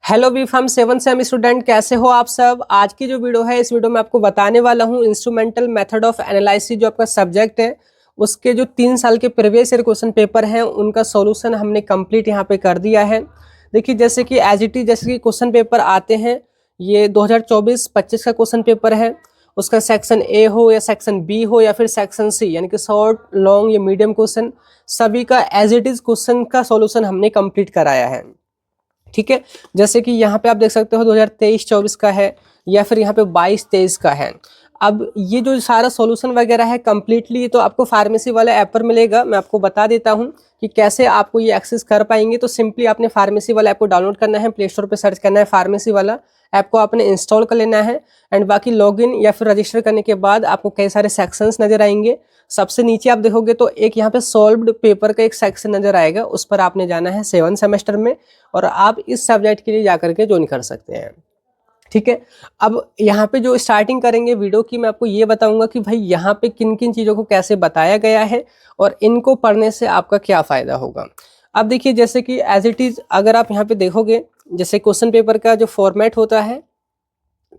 Hello B pharm 7 sem student, कैसे हो आप सब। आज की जो वीडियो है, इस वीडियो में आपको बताने वाला हूँ इंस्ट्रूमेंटल मेथड ऑफ एनालिसिस जो आपका सब्जेक्ट है उसके जो 3 साल के प्रीवियस ईयर क्वेश्चन पेपर हैं उनका सॉल्यूशन हमने कंप्लीट यहाँ पे कर दिया है। देखिए जैसे कि एज इट इज जैसे कि क्वेश्चन पेपर आते हैं, ये 2024-25 का क्वेश्चन पेपर है। उसका सेक्शन ए हो या सेक्शन बी हो या फिर सेक्शन सी, यानी कि शॉर्ट, लॉन्ग या मीडियम क्वेश्चन, सभी का एज इट इज क्वेश्चन का सॉल्यूशन हमने कंप्लीट कराया है। ठीक है, जैसे कि यहाँ पे आप देख सकते हो 2023-24 का है या फिर यहाँ पे 22-23 का है। अब ये जो सारा सॉल्यूशन वगैरह है कंप्लीटली तो आपको फार्मेसी वाला ऐप पर मिलेगा। मैं आपको बता देता हूँ कि कैसे आपको ये एक्सेस कर पाएंगे। तो सिंपली आपने फार्मेसी वाला ऐप को डाउनलोड करना है, प्ले स्टोर पर सर्च करना है फार्मेसी वाला ऐप को आपने इंस्टॉल कर लेना है। एंड बाकी लॉगिन या फिर रजिस्टर करने के बाद आपको कई सारे सेक्शंस नजर आएंगे। सबसे नीचे आप देखोगे तो एक यहाँ पे सॉल्व्ड पेपर का एक सेक्शन नजर आएगा, उस पर आपने जाना है 7 सेमेस्टर में और आप इस सब्जेक्ट के लिए जाकर के ज्वाइन कर सकते हैं। ठीक है, अब यहाँ पे जो स्टार्टिंग करेंगे वीडियो की, मैं आपको ये बताऊंगा कि भाई यहाँ पे किन किन चीज़ों को कैसे बताया गया है और इनको पढ़ने से आपका क्या फ़ायदा होगा। अब देखिए जैसे कि एज इट इज़ अगर आप यहाँ पे देखोगे, जैसे क्वेश्चन पेपर का जो फॉर्मेट होता है,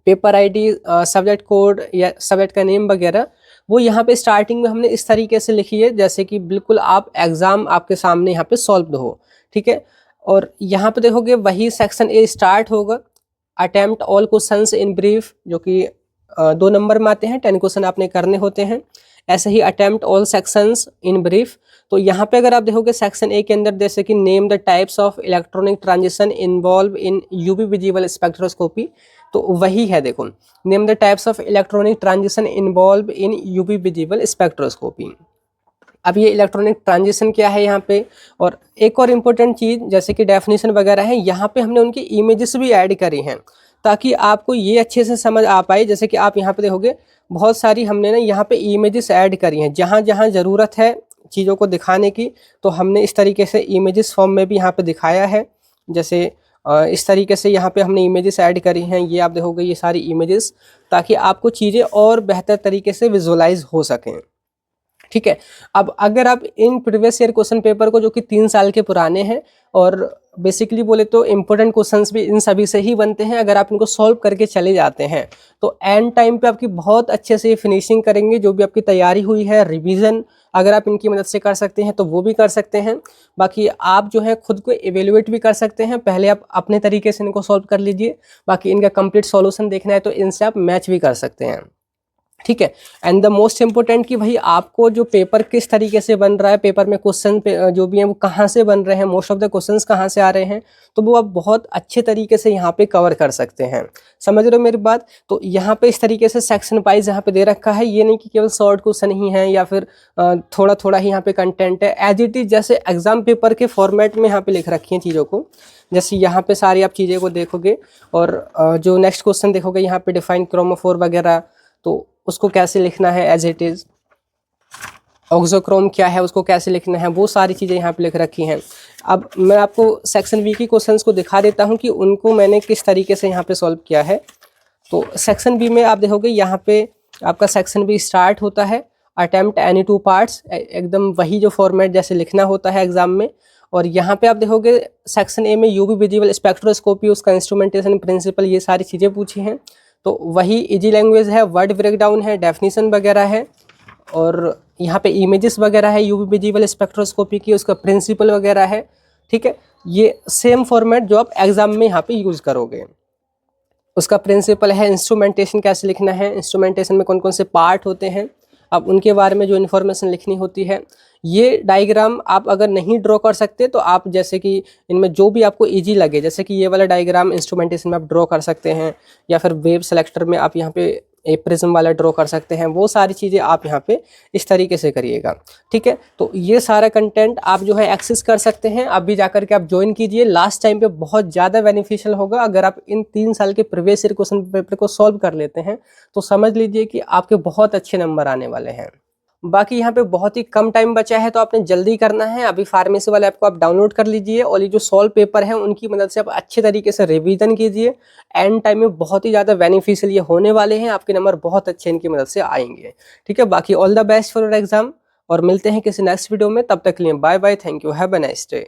पेपर आईडी, सब्जेक्ट कोड या सब्जेक्ट का नेम वगैरह, वो यहाँ पे स्टार्टिंग में हमने इस तरीके से लिखी है जैसे कि बिल्कुल आप एग्जाम आपके सामने यहाँ पे सॉल्व हो। ठीक है, और यहाँ पे देखोगे वही सेक्शन ए स्टार्ट होगा, attempt all questions in brief, जो कि 2 नंबर में आते हैं, 10 क्वेश्चन आपने करने होते हैं। ऐसे ही attempt all sections in brief. तो यहाँ पे अगर आप देखोगे सेक्शन ए के अंदर जैसे कि name the types of electronic transition involve in UV visible spectroscopy, तो वही है, देखो, name the types of electronic transition involve in UV visible spectroscopy. अब ये इलेक्ट्रॉनिक ट्रांजिशन क्या है यहाँ पे, और एक और इम्पोर्टेंट चीज़ जैसे कि डेफिनेशन वगैरह है, यहाँ पे हमने उनकी इमेजेस भी ऐड करी हैं ताकि आपको ये अच्छे से समझ आ पाए। जैसे कि आप यहाँ पे देखोगे बहुत सारी हमने ना यहाँ पे इमेजेस ऐड करी हैं, जहाँ जहाँ ज़रूरत है चीज़ों को दिखाने की तो हमने इस तरीके से इमेजेस फॉर्म में भी यहाँ पे दिखाया है। जैसे इस तरीके से यहाँ पे हमने इमेजेस ऐड करी हैं, ये आप देखोगे ये सारी इमेजेस, ताकि आपको चीज़ें और बेहतर तरीके से विजुअलाइज हो सकें। ठीक है, अब अगर आप in previous year question paper को, जो कि 3 साल के पुराने हैं और बेसिकली बोले तो इम्पोर्टेंट क्वेश्चंस भी इन सभी से ही बनते हैं, अगर आप इनको सॉल्व करके चले जाते हैं तो एंड टाइम पे आपकी बहुत अच्छे से फिनिशिंग करेंगे। जो भी आपकी तैयारी हुई है, रिवीजन अगर आप इनकी मदद से कर सकते हैं तो वो भी कर सकते हैं। बाकी आप जो है खुद को एवेल्युएट भी कर सकते हैं, पहले आप अपने तरीके से इनको सॉल्व कर लीजिए, बाकी इनका कंप्लीट सॉल्यूशन देखना है तो इनसे आप मैच भी कर सकते हैं। ठीक है, एंड द मोस्ट इम्पोर्टेंट कि भाई आपको जो पेपर किस तरीके से बन रहा है, पेपर में क्वेश्चन जो भी हैं वो कहाँ से बन रहे हैं, मोस्ट ऑफ द क्वेश्चंस कहाँ से आ रहे हैं, तो वो आप बहुत अच्छे तरीके से यहाँ पे कवर कर सकते हैं। समझ रहे हो मेरी बात। तो यहाँ पे इस तरीके से सेक्शन वाइज यहाँ पे दे रखा है, ये नहीं कि केवल शॉर्ट क्वेश्चन ही है या फिर थोड़ा थोड़ा ही यहाँ पे कंटेंट है। एज इट इज जैसे एग्जाम पेपर के फॉर्मेट में यहाँ पे लिख रखी हैं चीज़ों को, जैसे यहाँ पे सारी आप चीज़ें को देखोगे और जो नेक्स्ट क्वेश्चन देखोगे यहाँ पे डिफाइन क्रोमोफोर वगैरह, तो उसको कैसे लिखना है एज इट इज़, ऑक्सोक्रोम क्या है उसको कैसे लिखना है, वो सारी चीज़ें यहाँ पे लिख रखी हैं। अब मैं आपको सेक्शन बी की क्वेश्चंस को दिखा देता हूँ कि उनको मैंने किस तरीके से यहाँ पे सॉल्व किया है। तो सेक्शन बी में आप देखोगे यहाँ पे आपका सेक्शन बी स्टार्ट होता है अटेम्प्ट एनी 2 पार्ट्स, एकदम वही जो फॉर्मेट जैसे लिखना होता है एग्जाम में। और यहाँ पे आप देखोगे सेक्शन ए में यूवी विजिबल स्पेक्ट्रोस्कोपी, उसका इंस्ट्रूमेंटेशन प्रिंसिपल, ये सारी चीज़ें पूछी हैं। तो वही इजी लैंग्वेज है, वर्ड ब्रेकडाउन है, डेफिनेशन वगैरह है, और यहाँ पे इमेजेस वगैरह है यूवी विजिबल स्पेक्ट्रोस्कोपी की, उसका प्रिंसिपल वगैरह है। ठीक है, ये सेम फॉर्मेट जो आप एग्जाम में यहाँ पे यूज़ करोगे। उसका प्रिंसिपल है, इंस्ट्रूमेंटेशन कैसे लिखना है, इंस्ट्रूमेंटेशन में कौन कौन से पार्ट होते हैं, अब उनके बारे में जो इन्फॉर्मेशन लिखनी होती है। ये डायग्राम आप अगर नहीं ड्रॉ कर सकते तो आप जैसे कि इनमें जो भी आपको इजी लगे, जैसे कि ये वाला डायग्राम इंस्ट्रूमेंटेशन में आप ड्रॉ कर सकते हैं, या फिर वेब सेलेक्टर में आप यहाँ पे एक प्रिज्म वाला ड्रॉ कर सकते हैं, वो सारी चीज़ें आप यहाँ पे इस तरीके से करिएगा। ठीक है, तो ये सारा कंटेंट आप जो है एक्सेस कर सकते हैं, अभी जाकर के आप ज्वाइन कीजिए। लास्ट टाइम पे बहुत ज़्यादा बेनिफिशियल होगा अगर आप इन 3 साल के प्रीवियस ईयर क्वेश्चन पेपर को सॉल्व कर लेते हैं, तो समझ लीजिए कि आपके बहुत अच्छे नंबर आने वाले हैं। बाकी यहाँ पे बहुत ही कम टाइम बचा है तो आपने जल्दी करना है। अभी फार्मेसी वाले ऐप को आप डाउनलोड कर लीजिए और ये जो सॉल्व पेपर है उनकी मदद से आप अच्छे तरीके से रिवीजन कीजिए। एंड टाइम में बहुत ही ज़्यादा बेनिफिशियल ये होने वाले हैं, आपके नंबर बहुत अच्छे इनकी मदद से आएंगे। ठीक है, बाकी all the best for your exam और मिलते हैं किसी नेक्स्ट वीडियो में। तब तक के लिए bye bye, thank you, have a nice day.